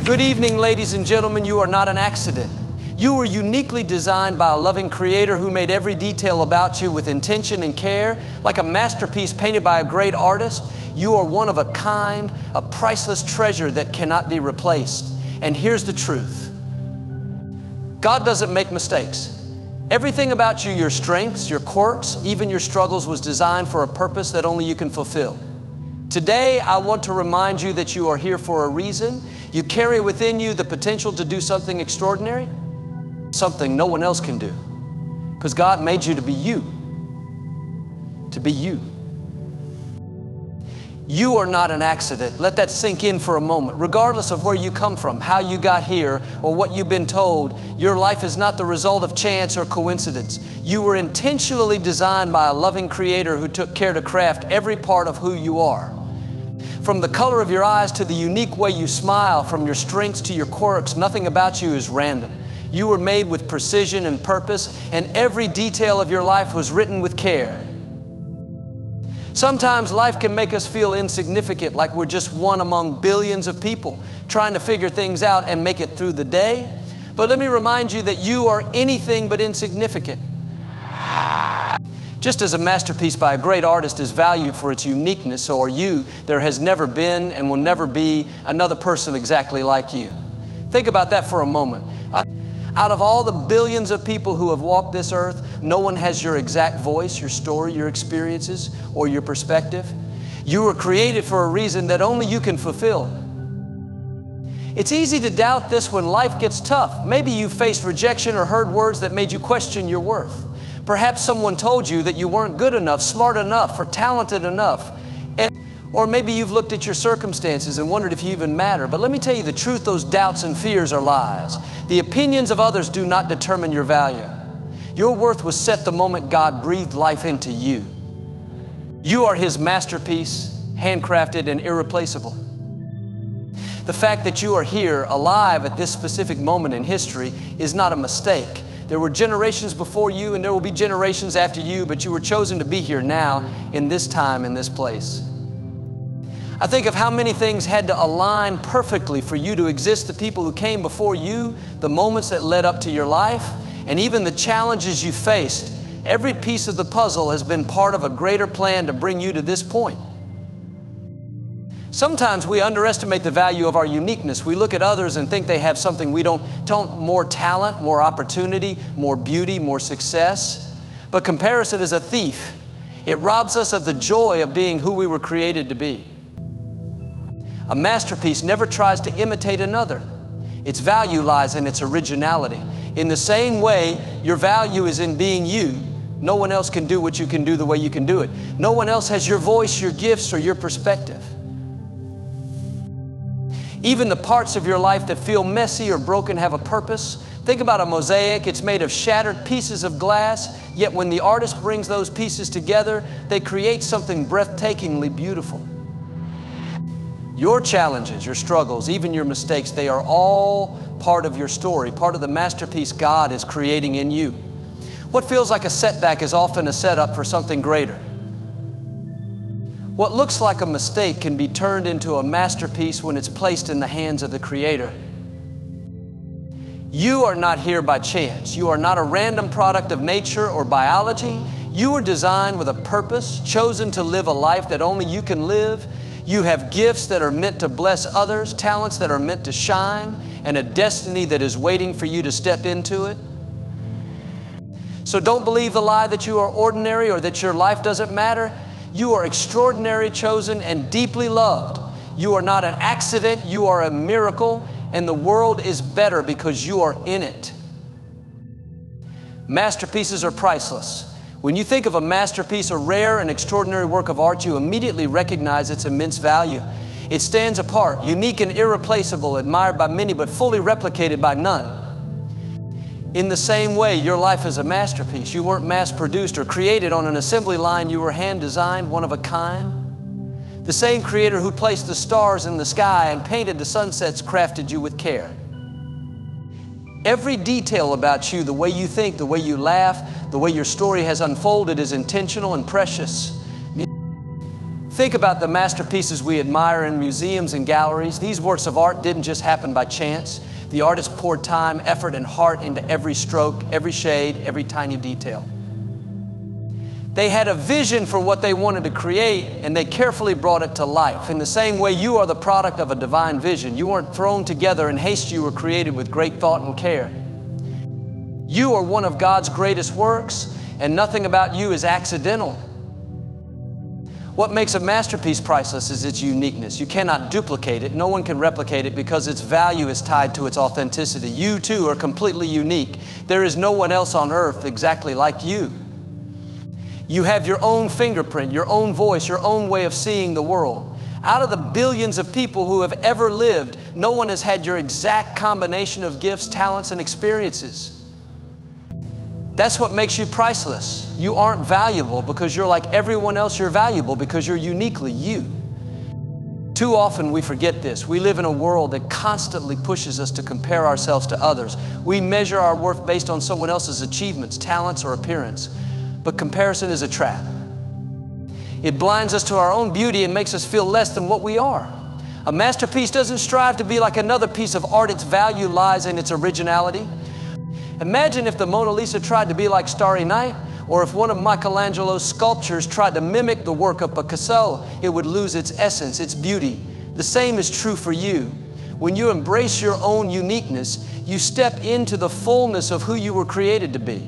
Good evening, ladies and gentlemen. You are not an accident. You were uniquely designed by a loving Creator who made every detail about you with intention and care. Like a masterpiece painted by a great artist, you are one of a kind, a priceless treasure that cannot be replaced. And here's the truth. God doesn't make mistakes. Everything about you, your strengths, your quirks, even your struggles, was designed for a purpose that only you can fulfill. Today, I want to remind you that you are here for a reason. You carry within you the potential to do something extraordinary, something no one else can do. Because God made you to be you. To be you. You are not an accident. Let that sink in for a moment. Regardless of where you come from, how you got here, or what you've been told, your life is not the result of chance or coincidence. You were intentionally designed by a loving Creator who took care to craft every part of who you are. From the color of your eyes to the unique way you smile, from your strengths to your quirks, nothing about you is random. You were made with precision and purpose, and every detail of your life was written with care. Sometimes life can make us feel insignificant, like we're just one among billions of people trying to figure things out and make it through the day. But let me remind you that you are anything but insignificant. Just as a masterpiece by a great artist is valued for its uniqueness, so are you. There has never been and will never be another person exactly like you. Think about that for a moment. Out of all the billions of people who have walked this earth, no one has your exact voice, your story, your experiences, or your perspective. You were created for a reason that only you can fulfill. It's easy to doubt this when life gets tough. Maybe you faced rejection or heard words that made you question your worth. Perhaps someone told you that you weren't good enough, smart enough, or talented enough. Or maybe you've looked at your circumstances and wondered if you even matter. But let me tell you the truth, those doubts and fears are lies. The opinions of others do not determine your value. Your worth was set the moment God breathed life into you. You are His masterpiece, handcrafted and irreplaceable. The fact that you are here, alive at this specific moment in history, is not a mistake. There were generations before you and there will be generations after you, but you were chosen to be here now, in this time, in this place. I think of how many things had to align perfectly for you to exist, the people who came before you, the moments that led up to your life, and even the challenges you faced. Every piece of the puzzle has been part of a greater plan to bring you to this point. Sometimes we underestimate the value of our uniqueness. We look at others and think they have something we don't, more talent, more opportunity, more beauty, more success. But comparison is a thief. It robs us of the joy of being who we were created to be. A masterpiece never tries to imitate another. Its value lies in its originality. In the same way, your value is in being you. No one else can do what you can do the way you can do it. No one else has your voice, your gifts, or your perspective. Even the parts of your life that feel messy or broken have a purpose. Think about a mosaic. It's made of shattered pieces of glass, yet when the artist brings those pieces together, they create something breathtakingly beautiful. Your challenges, your struggles, even your mistakes, they are all part of your story, part of the masterpiece God is creating in you. What feels like a setback is often a setup for something greater. What looks like a mistake can be turned into a masterpiece when it's placed in the hands of the Creator. You are not here by chance. You are not a random product of nature or biology. You were designed with a purpose, chosen to live a life that only you can live. You have gifts that are meant to bless others, talents that are meant to shine, and a destiny that is waiting for you to step into it. So don't believe the lie that you are ordinary or that your life doesn't matter. You are extraordinary, chosen, and deeply loved. You are not an accident, you are a miracle, and the world is better because you are in it. Masterpieces are priceless. When you think of a masterpiece, a rare and extraordinary work of art, you immediately recognize its immense value. It stands apart, unique and irreplaceable, admired by many, but fully replicated by none. In the same way, your life is a masterpiece. You weren't mass-produced or created on an assembly line. You were hand-designed, one of a kind. The same Creator who placed the stars in the sky and painted the sunsets crafted you with care. Every detail about you, the way you think, the way you laugh, the way your story has unfolded is intentional and precious. Think about the masterpieces we admire in museums and galleries. These works of art didn't just happen by chance. The artist poured time, effort, and heart into every stroke, every shade, every tiny detail. They had a vision for what they wanted to create, and they carefully brought it to life. In the same way, you are the product of a divine vision. You weren't thrown together in haste. You were created with great thought and care. You are one of God's greatest works, and nothing about you is accidental. What makes a masterpiece priceless is its uniqueness. You cannot duplicate it. No one can replicate it because its value is tied to its authenticity. You too are completely unique. There is no one else on earth exactly like you. You have your own fingerprint, your own voice, your own way of seeing the world. Out of the billions of people who have ever lived, no one has had your exact combination of gifts, talents, and experiences. That's what makes you priceless. You aren't valuable because you're like everyone else. You're valuable because you're uniquely you. Too often we forget this. We live in a world that constantly pushes us to compare ourselves to others. We measure our worth based on someone else's achievements, talents, or appearance. But comparison is a trap. It blinds us to our own beauty and makes us feel less than what we are. A masterpiece doesn't strive to be like another piece of art. Its value lies in its originality. Imagine if the Mona Lisa tried to be like Starry Night, or if one of Michelangelo's sculptures tried to mimic the work of Picasso. It would lose its essence, its beauty. The same is true for you. When you embrace your own uniqueness, you step into the fullness of who you were created to be.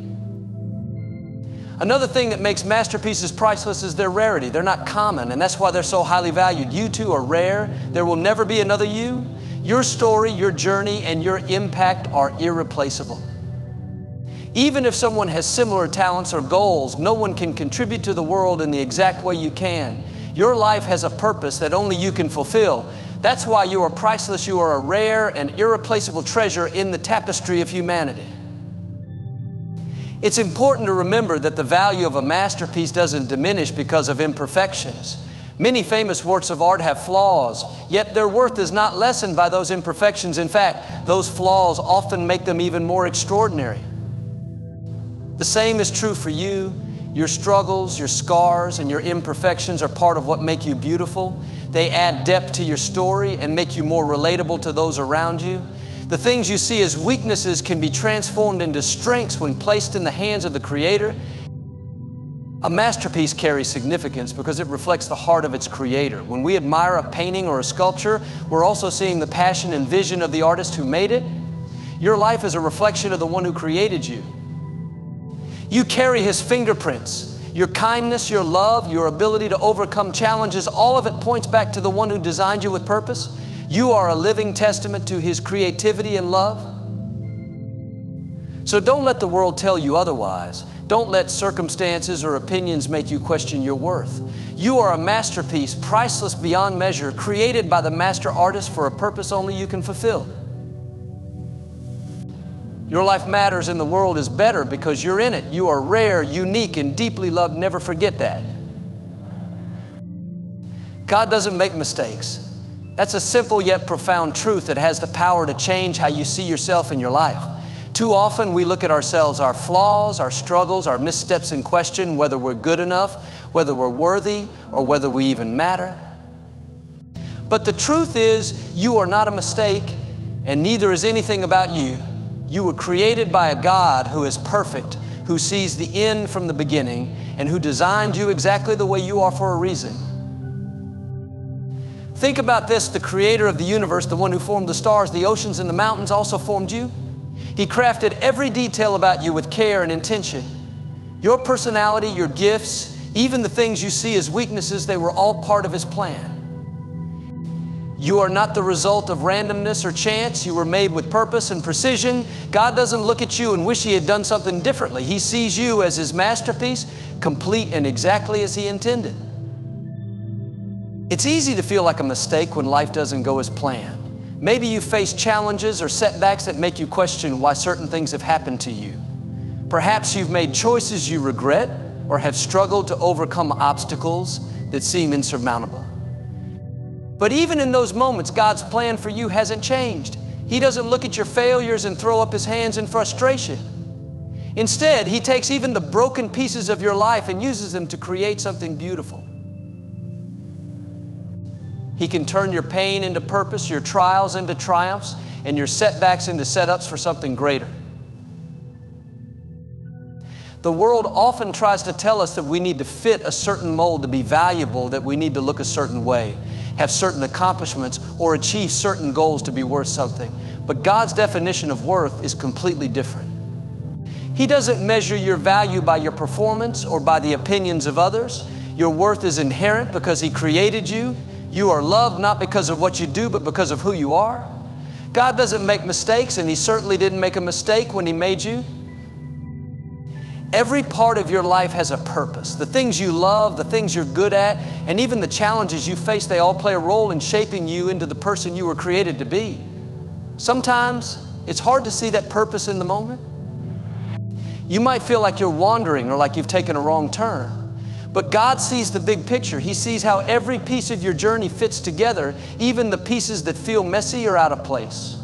Another thing that makes masterpieces priceless is their rarity. They're not common, and that's why they're so highly valued. You too are rare. There will never be another you. Your story, your journey, and your impact are irreplaceable. Even if someone has similar talents or goals, no one can contribute to the world in the exact way you can. Your life has a purpose that only you can fulfill. That's why you are priceless. You are a rare and irreplaceable treasure in the tapestry of humanity. It's important to remember that the value of a masterpiece doesn't diminish because of imperfections. Many famous works of art have flaws, yet their worth is not lessened by those imperfections. In fact, those flaws often make them even more extraordinary. The same is true for you. Your struggles, your scars, and your imperfections are part of what make you beautiful. They add depth to your story and make you more relatable to those around you. The things you see as weaknesses can be transformed into strengths when placed in the hands of the Creator. A masterpiece carries significance because it reflects the heart of its creator. When we admire a painting or a sculpture, we're also seeing the passion and vision of the artist who made it. Your life is a reflection of the one who created you. You carry His fingerprints. Your kindness, your love, your ability to overcome challenges, all of it points back to the one who designed you with purpose. You are a living testament to His creativity and love. So don't let the world tell you otherwise. Don't let circumstances or opinions make you question your worth. You are a masterpiece, priceless beyond measure, created by the master artist for a purpose only you can fulfill. Your life matters and the world is better because you're in it. You are rare, unique, and deeply loved. Never forget that. God doesn't make mistakes. That's a simple yet profound truth that has the power to change how you see yourself in your life. Too often we look at ourselves, our flaws, our struggles, our missteps, and question whether we're good enough, whether we're worthy, or whether we even matter. But the truth is, you are not a mistake, and neither is anything about you. You were created by a God who is perfect, who sees the end from the beginning, and who designed you exactly the way you are for a reason. Think about this: the creator of the universe, the one who formed the stars, the oceans, and the mountains, also formed you. He crafted every detail about you with care and intention. Your personality, your gifts, even the things you see as weaknesses, they were all part of His plan. You are not the result of randomness or chance. You were made with purpose and precision. God doesn't look at you and wish He had done something differently. He sees you as His masterpiece, complete and exactly as He intended. It's easy to feel like a mistake when life doesn't go as planned. Maybe you face challenges or setbacks that make you question why certain things have happened to you. Perhaps you've made choices you regret or have struggled to overcome obstacles that seem insurmountable. But even in those moments, God's plan for you hasn't changed. He doesn't look at your failures and throw up His hands in frustration. Instead, He takes even the broken pieces of your life and uses them to create something beautiful. He can turn your pain into purpose, your trials into triumphs, and your setbacks into setups for something greater. The world often tries to tell us that we need to fit a certain mold to be valuable, that we need to look a certain way, have certain accomplishments, or achieve certain goals to be worth something. But God's definition of worth is completely different. He doesn't measure your value by your performance or by the opinions of others. Your worth is inherent because He created you. You are loved not because of what you do, but because of who you are. God doesn't make mistakes, and He certainly didn't make a mistake when He made you. Every part of your life has a purpose. The things you love, the things you're good at, and even the challenges you face, they all play a role in shaping you into the person you were created to be. Sometimes it's hard to see that purpose in the moment. You might feel like you're wandering or like you've taken a wrong turn. But God sees the big picture. He sees how every piece of your journey fits together, even the pieces that feel messy or out of place.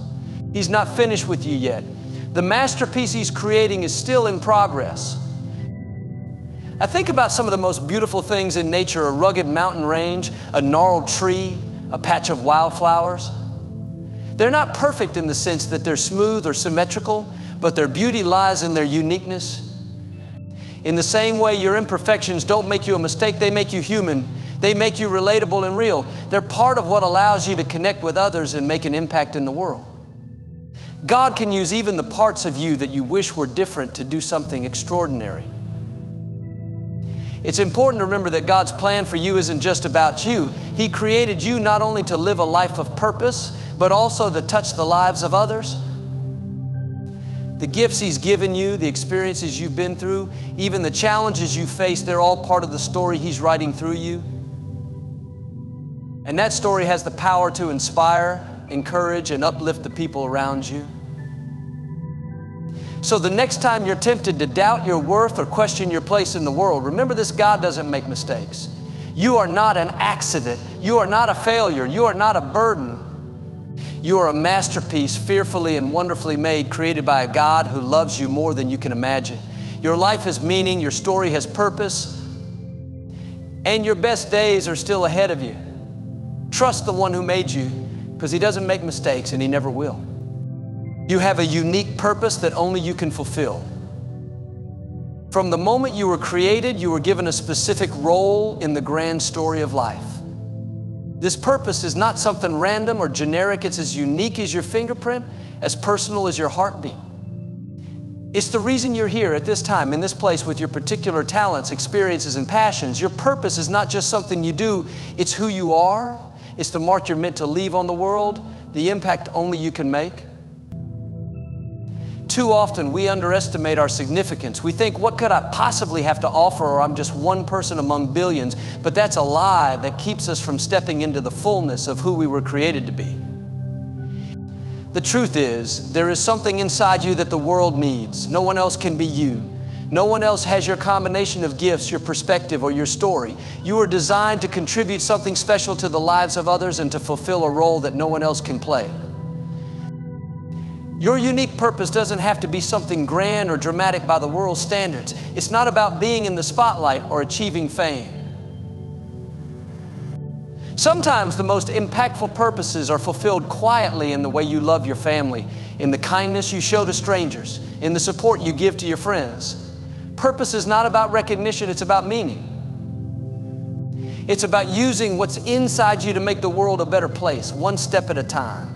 He's not finished with you yet. The masterpiece He's creating is still in progress. I think about some of the most beautiful things in nature: a rugged mountain range, a gnarled tree, a patch of wildflowers. They're not perfect in the sense that they're smooth or symmetrical, but their beauty lies in their uniqueness. In the same way, your imperfections don't make you a mistake, they make you human. They make you relatable and real. They're part of what allows you to connect with others and make an impact in the world. God can use even the parts of you that you wish were different to do something extraordinary. It's important to remember that God's plan for you isn't just about you. He created you not only to live a life of purpose, but also to touch the lives of others. The gifts He's given you, the experiences you've been through, even the challenges you face, they're all part of the story He's writing through you. And that story has the power to inspire, encourage, and uplift the people around you. So the next time you're tempted to doubt your worth or question your place in the world, remember this: God doesn't make mistakes. You are not an accident. You are not a failure. You are not a burden. You are a masterpiece, fearfully and wonderfully made, created by a God who loves you more than you can imagine. Your life has meaning, your story has purpose, and your best days are still ahead of you. Trust the one who made you, because He doesn't make mistakes and He never will. You have a unique purpose that only you can fulfill. From the moment you were created, you were given a specific role in the grand story of life. This purpose is not something random or generic. It's as unique as your fingerprint, as personal as your heartbeat. It's the reason you're here at this time, in this place, with your particular talents, experiences, and passions. Your purpose is not just something you do. It's who you are. It's the mark you're meant to leave on the world, the impact only you can make. Too often we underestimate our significance. We think, what could I possibly have to offer, or I'm just one person among billions. But that's a lie that keeps us from stepping into the fullness of who we were created to be. The truth is, there is something inside you that the world needs. No one else can be you. No one else has your combination of gifts, your perspective, or your story. You are designed to contribute something special to the lives of others and to fulfill a role that no one else can play. Your unique purpose doesn't have to be something grand or dramatic by the world's standards. It's not about being in the spotlight or achieving fame. Sometimes the most impactful purposes are fulfilled quietly in the way you love your family, in the kindness you show to strangers, in the support you give to your friends. Purpose is not about recognition, it's about meaning. It's about using what's inside you to make the world a better place, one step at a time.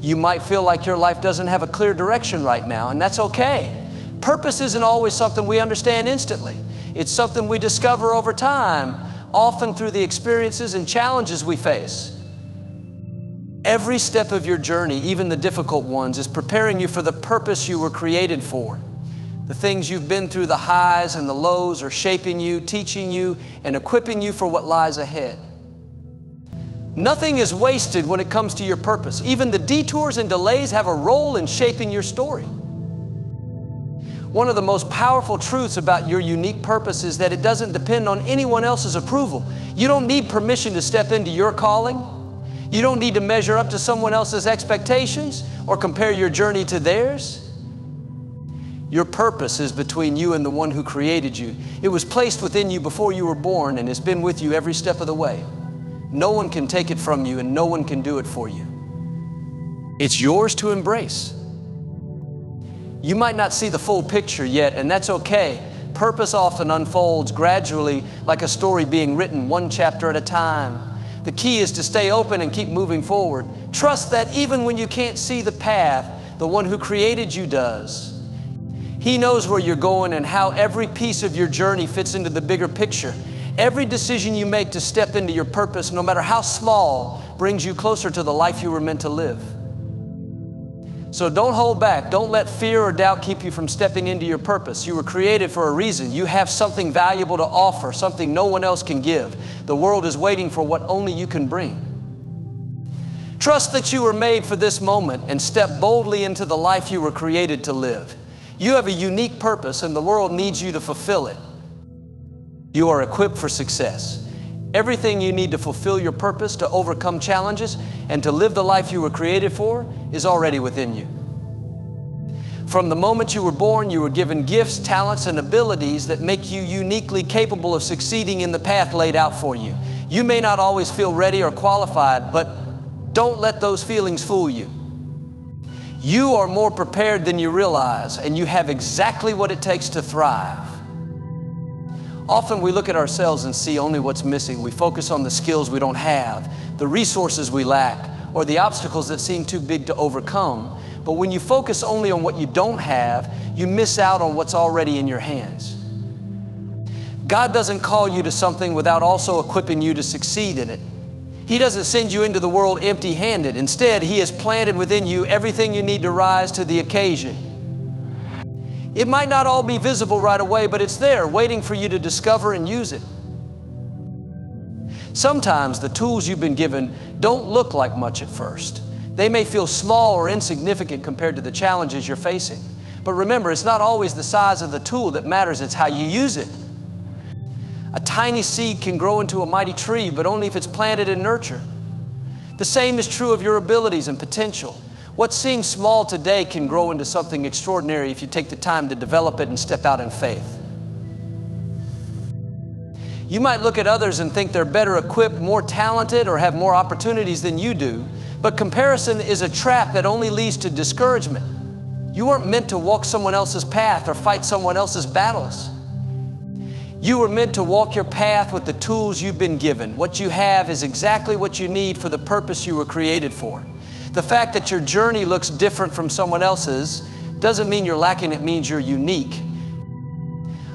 You might feel like your life doesn't have a clear direction right now, and that's okay. Purpose isn't always something we understand instantly. It's something we discover over time, often through the experiences and challenges we face. Every step of your journey, even the difficult ones, is preparing you for the purpose you were created for. The things you've been through, the highs and the lows, are shaping you, teaching you, and equipping you for what lies ahead. Nothing is wasted when it comes to your purpose. Even the detours and delays have a role in shaping your story. One of the most powerful truths about your unique purpose is that it doesn't depend on anyone else's approval. You don't need permission to step into your calling. You don't need to measure up to someone else's expectations or compare your journey to theirs. Your purpose is between you and the one who created you. It was placed within you before you were born and has been with you every step of the way. No one can take it from you, and no one can do it for you. It's yours to embrace. You might not see the full picture yet, and that's okay. Purpose often unfolds gradually, like a story being written one chapter at a time. The key is to stay open and keep moving forward. Trust that even when you can't see the path, the one who created you does. He knows where you're going and how every piece of your journey fits into the bigger picture. Every decision you make to step into your purpose, no matter how small, brings you closer to the life you were meant to live. So don't hold back. Don't let fear or doubt keep you from stepping into your purpose. You were created for a reason. You have something valuable to offer, something no one else can give. The world is waiting for what only you can bring. Trust that you were made for this moment and step boldly into the life you were created to live. You have a unique purpose, and the world needs you to fulfill it. You are equipped for success. Everything you need to fulfill your purpose, to overcome challenges, and to live the life you were created for is already within you. From the moment you were born, you were given gifts, talents, and abilities that make you uniquely capable of succeeding in the path laid out for you. You may not always feel ready or qualified, but don't let those feelings fool you. You are more prepared than you realize, and you have exactly what it takes to thrive. Often we look at ourselves and see only what's missing. We focus on the skills we don't have, the resources we lack, or the obstacles that seem too big to overcome. But when you focus only on what you don't have, you miss out on what's already in your hands. God doesn't call you to something without also equipping you to succeed in it. He doesn't send you into the world empty-handed. Instead, He has planted within you everything you need to rise to the occasion. It might not all be visible right away, but it's there, waiting for you to discover and use it. Sometimes the tools you've been given don't look like much at first. They may feel small or insignificant compared to the challenges you're facing. But remember, it's not always the size of the tool that matters, it's how you use it. A tiny seed can grow into a mighty tree, but only if it's planted and nurtured. The same is true of your abilities and potential. What seems small today can grow into something extraordinary if you take the time to develop it and step out in faith. You might look at others and think they're better equipped, more talented, or have more opportunities than you do, but comparison is a trap that only leads to discouragement. You weren't meant to walk someone else's path or fight someone else's battles. You were meant to walk your path with the tools you've been given. What you have is exactly what you need for the purpose you were created for. The fact that your journey looks different from someone else's doesn't mean you're lacking, it means you're unique.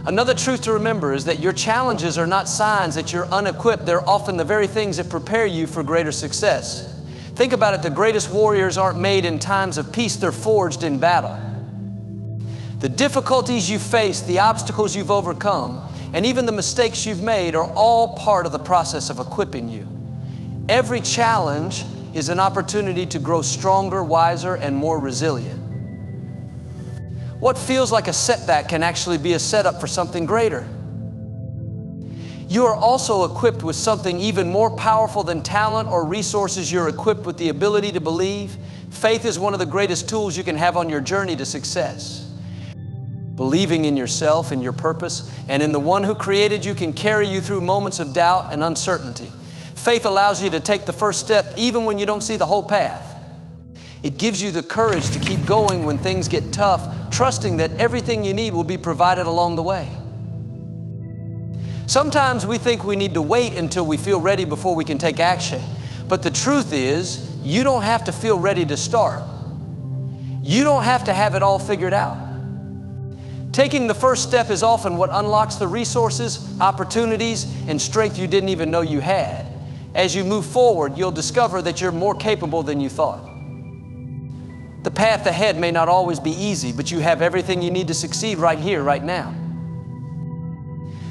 Another truth to remember is that your challenges are not signs that you're unequipped. They're often the very things that prepare you for greater success. Think about it, the greatest warriors aren't made in times of peace, they're forged in battle. The difficulties you face, the obstacles you've overcome, and even the mistakes you've made are all part of the process of equipping you. Every challenge is an opportunity to grow stronger, wiser, and more resilient. What feels like a setback can actually be a setup for something greater. You are also equipped with something even more powerful than talent or resources. You're equipped with the ability to believe. Faith is one of the greatest tools you can have on your journey to success. Believing in yourself, in your purpose, and in the one who created you can carry you through moments of doubt and uncertainty. Faith allows you to take the first step even when you don't see the whole path. It gives you the courage to keep going when things get tough, trusting that everything you need will be provided along the way. Sometimes we think we need to wait until we feel ready before we can take action. But the truth is, you don't have to feel ready to start. You don't have to have it all figured out. Taking the first step is often what unlocks the resources, opportunities, and strength you didn't even know you had. As you move forward, you'll discover that you're more capable than you thought. The path ahead may not always be easy, but you have everything you need to succeed right here, right now.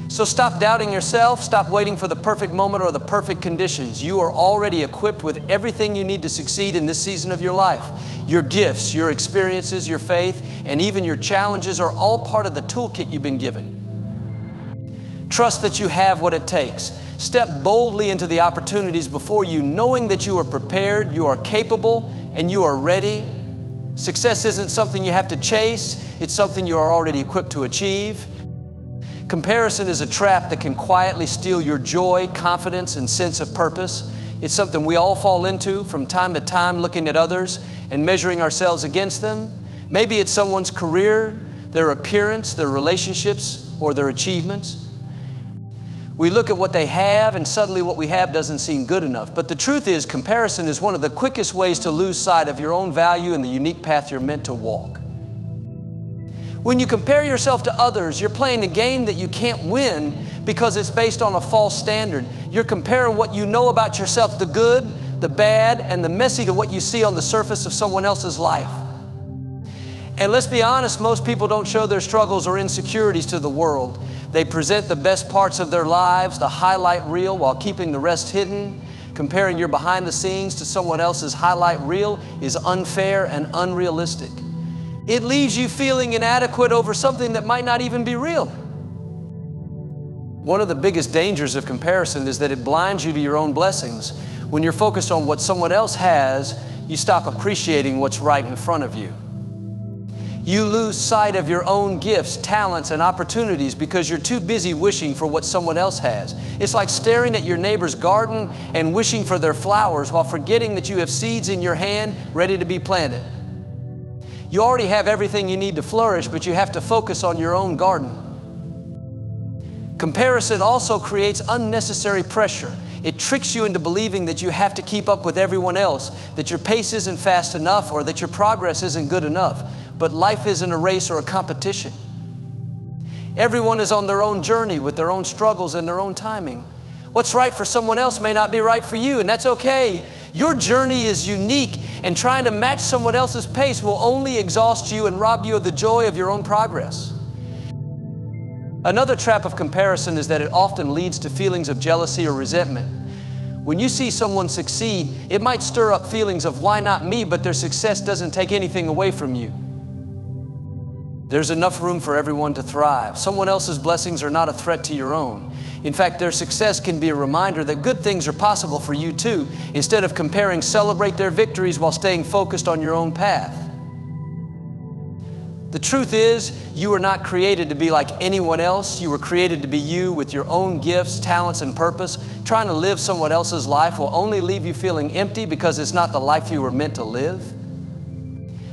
So stop doubting yourself. Stop waiting for the perfect moment or the perfect conditions. You are already equipped with everything you need to succeed in this season of your life. Your gifts, your experiences, your faith, and even your challenges are all part of the toolkit you've been given. Trust that you have what it takes. Step boldly into the opportunities before you, knowing that you are prepared, you are capable, and you are ready. Success isn't something you have to chase. It's something you are already equipped to achieve. Comparison is a trap that can quietly steal your joy, confidence, and sense of purpose. It's something we all fall into from time to time, looking at others and measuring ourselves against them. Maybe it's someone's career, their appearance, their relationships, or their achievements. We look at what they have, and suddenly what we have doesn't seem good enough. But the truth is, comparison is one of the quickest ways to lose sight of your own value and the unique path you're meant to walk. When you compare yourself to others, you're playing a game that you can't win because it's based on a false standard. You're comparing what you know about yourself, the good, the bad, and the messy, to what you see on the surface of someone else's life. And let's be honest, most people don't show their struggles or insecurities to the world. They present the best parts of their lives, the highlight reel, while keeping the rest hidden. Comparing your behind the scenes to someone else's highlight reel is unfair and unrealistic. It leaves you feeling inadequate over something that might not even be real. One of the biggest dangers of comparison is that it blinds you to your own blessings. When you're focused on what someone else has, you stop appreciating what's right in front of you. You lose sight of your own gifts, talents, and opportunities because you're too busy wishing for what someone else has. It's like staring at your neighbor's garden and wishing for their flowers while forgetting that you have seeds in your hand ready to be planted. You already have everything you need to flourish, but you have to focus on your own garden. Comparison also creates unnecessary pressure. It tricks you into believing that you have to keep up with everyone else, that your pace isn't fast enough, or that your progress isn't good enough. But life isn't a race or a competition. Everyone is on their own journey with their own struggles and their own timing. What's right for someone else may not be right for you, and that's okay. Your journey is unique, and trying to match someone else's pace will only exhaust you and rob you of the joy of your own progress. Another trap of comparison is that it often leads to feelings of jealousy or resentment. When you see someone succeed, it might stir up feelings of why not me, but their success doesn't take anything away from you. There's enough room for everyone to thrive. Someone else's blessings are not a threat to your own. In fact, their success can be a reminder that good things are possible for you too. Instead of comparing, celebrate their victories while staying focused on your own path. The truth is, you were not created to be like anyone else. You were created to be you with your own gifts, talents, and purpose. Trying to live someone else's life will only leave you feeling empty because it's not the life you were meant to live.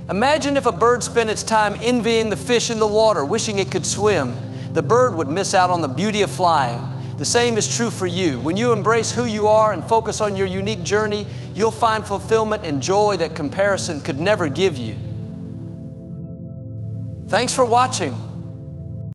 Imagine if a bird spent its time envying the fish in the water, wishing it could swim. The bird would miss out on the beauty of flying. The same is true for you. When you embrace who you are and focus on your unique journey, you'll find fulfillment and joy that comparison could never give you. Thanks for watching.